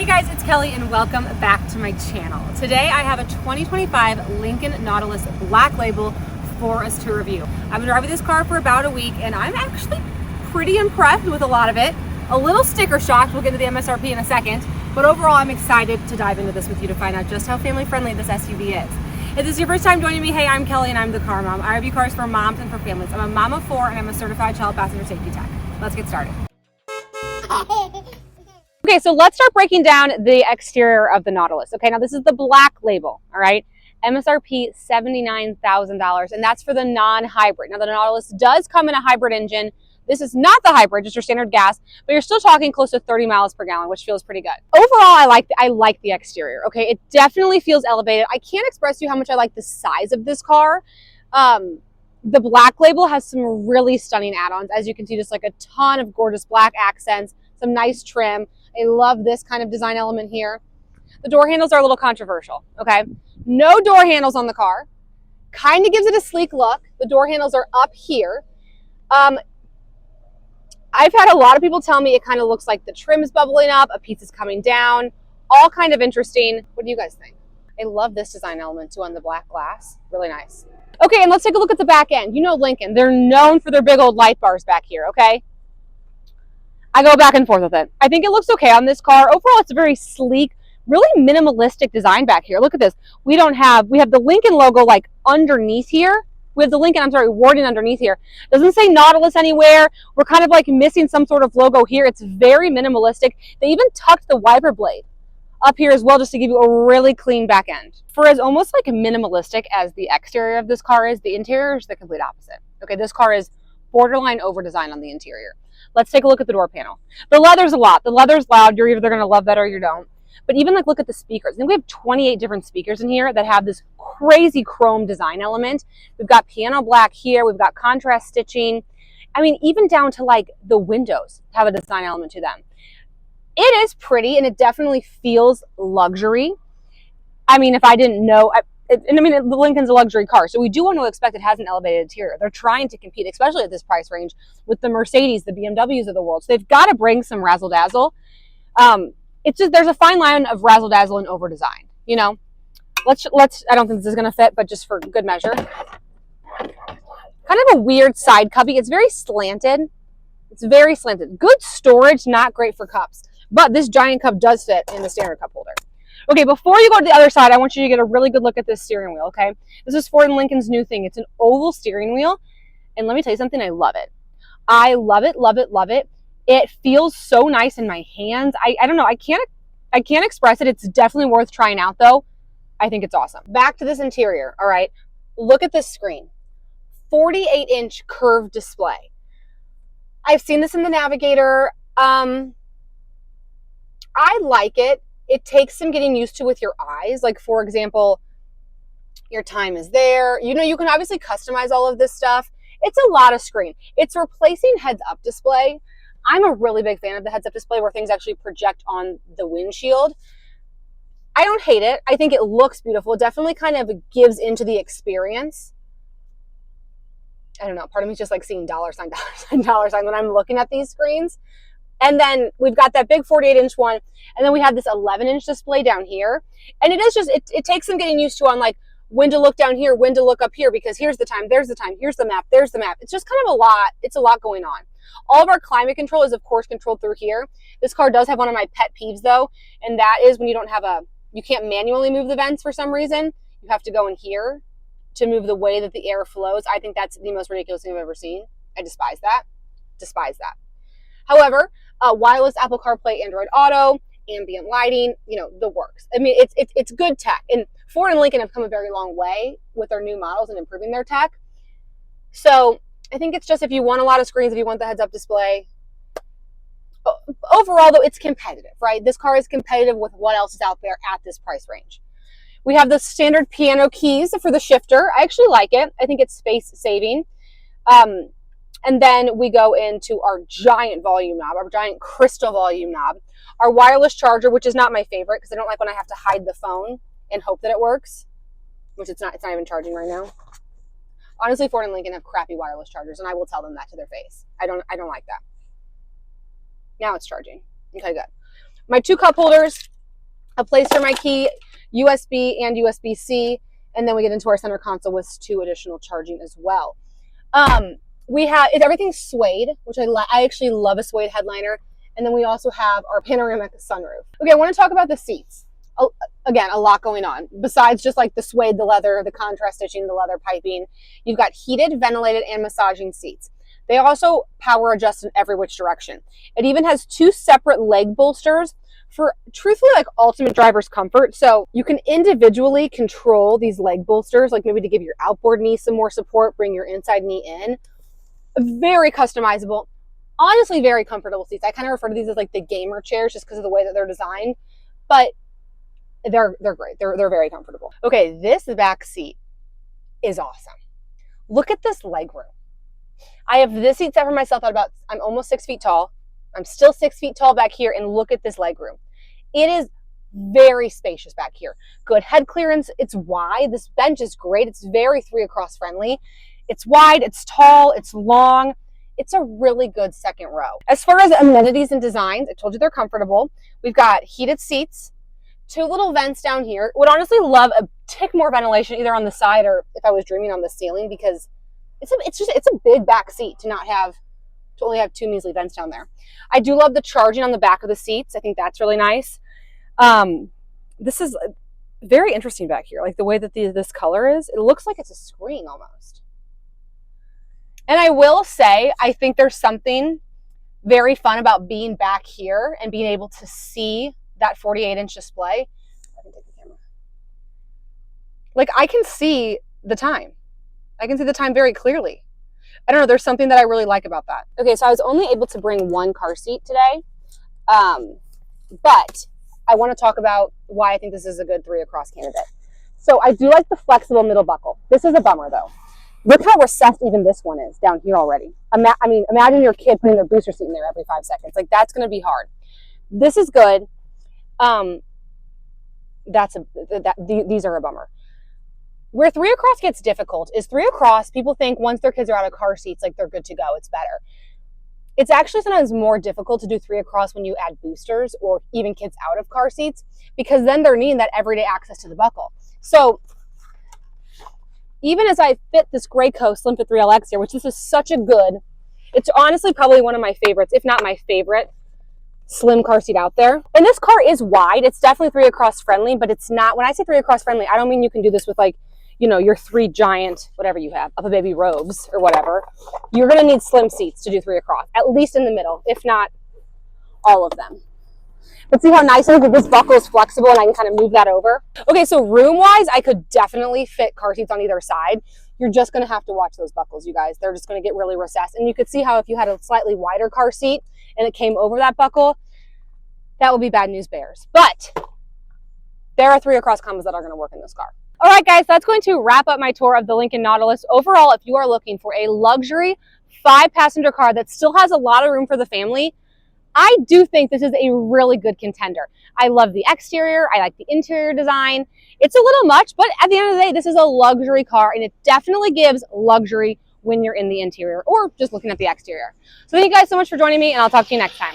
Hey guys, it's Kelly and welcome back to my channel. Today I have a 2025 Lincoln Nautilus Black Label for us to review. I've been driving this car for about a week and I'm actually pretty impressed with a lot of it. A little sticker shocked, we'll get into the MSRP in a second, but overall I'm excited to dive into this with you to find out just how family friendly this SUV is. If this is your first time joining me, hey, I'm Kelly and I'm the car mom. I review cars for moms and for families. I'm a mom of 4 and I'm a certified child passenger safety tech. Let's get started. Okay, so let's start breaking down the exterior of the Nautilus. Okay, now this is the Black Label, all right? MSRP $79,000, and that's for the non-hybrid. Now the Nautilus does come in a hybrid engine. This is not the hybrid, just your standard gas, but you're still talking close to 30 miles per gallon, which feels pretty good. Overall, I like the exterior, okay? It definitely feels elevated. I can't express to you how much I like the size of this car. The Black Label has some really stunning add-ons. As you can see, just like a ton of gorgeous black accents, some nice trim. I love this kind of design element here. The door handles are a little controversial, okay? No door handles on the car. Kind of gives it a sleek look. The door handles are up here. I've had a lot of people tell me it kind of looks like the trim is bubbling up, a piece is coming down, all kind of interesting. What do you guys think? I love this design element too on the black glass. Really nice. Okay, and let's take a look at the back end. You know Lincoln, they're known for their big old light bars back here, okay? I go back and forth with it. I think it looks okay on this car. Overall, it's a very sleek, really minimalistic design back here. Look at this. We have the Lincoln logo like underneath here. We have the Lincoln, wording underneath here. Doesn't say Nautilus anywhere. We're kind of like missing some sort of logo here. It's very minimalistic. They even tucked the wiper blade up here as well, just to give you a really clean back end. For as almost like minimalistic as the exterior of this car is, the interior is the complete opposite. Okay, this car is borderline over design on the interior. Let's take a look at the door panel. The leather's a lot. The leather's loud. You're either going to love that or you don't. But even like look at the speakers. I think we have 28 different speakers in here that have this crazy chrome design element. We've got piano black here. We've got contrast stitching. I mean, even down to like the windows have a design element to them. It is pretty and it definitely feels luxury. I mean, if I didn't know, the Lincoln's a luxury car, so we do want to expect it has an elevated interior. They're trying to compete, especially at this price range, with the Mercedes, the BMWs of the world. So they've got to bring some razzle dazzle. It's just there's a fine line of razzle dazzle and over design. You know, let's. I don't think this is going to fit, but just for good measure, kind of a weird side cubby. It's very slanted. It's very slanted. Good storage, not great for cups, but this giant cup does fit in the standard cup holder. Okay, before you go to the other side, I want you to get a really good look at this steering wheel, okay? This is Ford and Lincoln's new thing. It's an oval steering wheel, and let me tell you something, I love it. I love it, love it, love it. It feels so nice in my hands. I don't know, I can't express it. It's definitely worth trying out, though. I think it's awesome. Back to this interior, all right? Look at this screen. 48-inch curved display. I've seen this in the Navigator. I like it. It takes some getting used to with your eyes. Like, for example, your time is there. You know, you can obviously customize all of this stuff. It's a lot of screen. It's replacing heads-up display. I'm a really big fan of the heads-up display where things actually project on the windshield. I don't hate it. I think it looks beautiful. It definitely kind of gives into the experience. I don't know. Part of me is just like seeing dollar sign when I'm looking at these screens. And then we've got that big 48-inch one. And then we have this 11-inch display down here. And it is just, it takes some getting used to on like when to look down here, when to look up here, because here's the time, there's the time, here's the map, there's the map. It's just kind of a lot. It's a lot going on. All of our climate control is, of course, controlled through here. This car does have one of my pet peeves, though. And that is when you don't have you can't manually move the vents for some reason. You have to go in here to move the way that the air flows. I think that's the most ridiculous thing I've ever seen. I despise that. Despise that. However, wireless Apple CarPlay, Android Auto, ambient lighting, you know, the works. I mean, it's good tech. And Ford and Lincoln have come a very long way with their new models and improving their tech. So I think it's just if you want a lot of screens, if you want the heads-up display. Overall, though, it's competitive, right? This car is competitive with what else is out there at this price range. We have the standard piano keys for the shifter. I actually like it. I think it's space-saving. And then we go into our giant volume knob, our giant crystal volume knob, our wireless charger, which is not my favorite because I don't like when I have to hide the phone and hope that it works, which it's not even charging right now. Honestly, Ford and Lincoln have crappy wireless chargers, and I will tell them that to their face. I don't like that. Now it's charging. Okay, good. My 2 cup holders, a place for my key, USB and USB-C, and then we get into our center console with 2 additional charging as well. We have, everything's suede, which I actually love a suede headliner. And then we also have our panoramic sunroof. Okay, I want to talk about the seats. Again, a lot going on. Besides just like the suede, the leather, the contrast stitching, the leather piping, you've got heated, ventilated, and massaging seats. They also power adjust in every which direction. It even has 2 separate leg bolsters for truthfully like ultimate driver's comfort. So you can individually control these leg bolsters, like maybe to give your outboard knee some more support, bring your inside knee in. Very customizable. Honestly, very comfortable seats. I kind of refer to these as like the gamer chairs just because of the way that they're designed, but they're great. They're very comfortable. Okay, this back seat is awesome. Look at this leg room. I have this seat set for myself at about, I'm almost 6 feet tall. I'm still 6 feet tall back here, and look at this leg room. It is very spacious back here. Good head clearance. It's wide. This bench is great. It's very 3 across friendly. It's wide, it's tall, it's long. It's a really good second row. As far as amenities and designs, I told you they're comfortable. We've got heated seats, 2 little vents down here. Would honestly love a tick more ventilation either on the side or if I was dreaming on the ceiling, because it's a big back seat to only have 2 measly vents down there. I do love the charging on the back of the seats. I think that's really nice. This is very interesting back here, like the way that this color is. It looks like it's a screen almost. And I will say, I think there's something very fun about being back here and being able to see that 48-inch display. I can take the camera. Like, I can see the time. I can see the time very clearly. I don't know, there's something that I really like about that. Okay, so I was only able to bring 1 car seat today, but I want to talk about why I think this is a good 3 across candidate. So I do like the flexible middle buckle. This is a bummer though. Look how recessed even this one is down here already. I mean, imagine your kid putting their booster seat in there every 5 seconds. Like, that's going to be hard. This is good. These are a bummer. Where 3 across gets difficult is 3 across, people think once their kids are out of car seats, like they're good to go, it's better. It's actually sometimes more difficult to do 3 across when you add boosters or even kids out of car seats, because then they're needing that everyday access to the buckle. So even as I fit this Graco Slim Fit 3LX here, which this is such a good, it's honestly probably one of my favorites, if not my favorite, slim car seat out there. And this car is wide. It's definitely 3 across friendly, but it's not, when I say 3 across friendly, I don't mean you can do this with like, you know, your 3 giant, whatever you have, Upper Baby robes or whatever. You're going to need slim seats to do 3 across, at least in the middle, if not all of them. But see how nice it is that this buckle is flexible and I can kind of move that over. Okay, so room-wise, I could definitely fit car seats on either side. You're just going to have to watch those buckles, you guys. They're just going to get really recessed. And you could see how if you had a slightly wider car seat and it came over that buckle, that would be bad news bears. But there are 3 across combos that are going to work in this car. All right, guys, that's going to wrap up my tour of the Lincoln Nautilus. Overall, if you are looking for a luxury 5-passenger car that still has a lot of room for the family, I do think this is a really good contender. I love the exterior. I like the interior design. It's a little much, but at the end of the day, this is a luxury car, and it definitely gives luxury when you're in the interior or just looking at the exterior. So thank you guys so much for joining me, and I'll talk to you next time.